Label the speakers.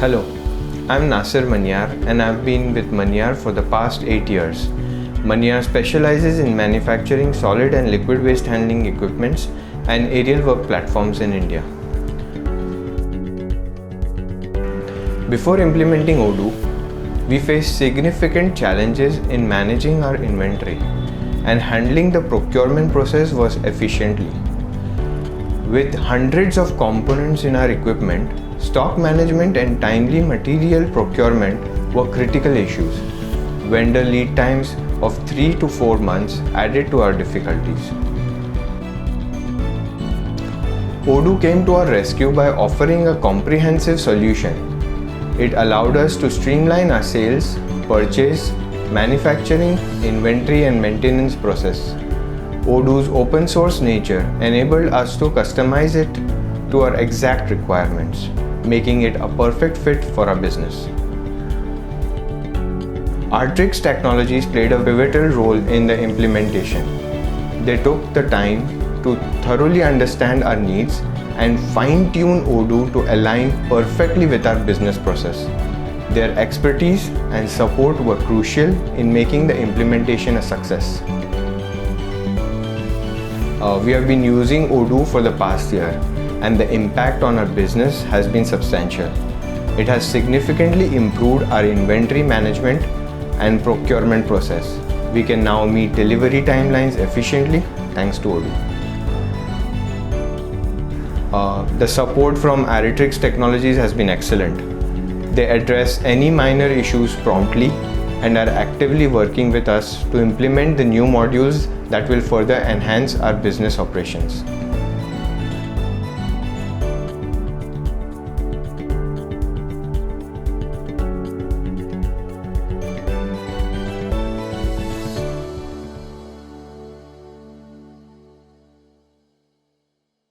Speaker 1: Hello, I'm Nasir Maniar and I've been with Maniar for the past 8 years. Maniar specializes in manufacturing solid and liquid waste handling equipments and aerial work platforms in India. Before implementing Odoo, we faced significant challenges in managing our inventory and handling the procurement process was efficiently. With hundreds of components in our equipment, stock management and timely material procurement were critical issues. Vendor lead times of 3 to 4 months added to our difficulties. Odoo came to our rescue by offering a comprehensive solution. It allowed us to streamline our sales, purchase, manufacturing, inventory and maintenance process. Odoo's open source nature enabled us to customize it to our exact requirements, making it a perfect fit for our business. Areterix technologies played a pivotal role in the implementation. They took the time to thoroughly understand our needs and fine-tune Odoo to align perfectly with our business process. Their expertise and support were crucial in making the implementation a success. We have been using Odoo for the past year, and the impact on our business has been substantial. It has significantly improved our inventory management and procurement process. We can now meet delivery timelines efficiently thanks to Odoo. The support from Areterix Technologies has been excellent. They address any minor issues promptly and are actively working with us to implement the new modules that will further enhance our business operations.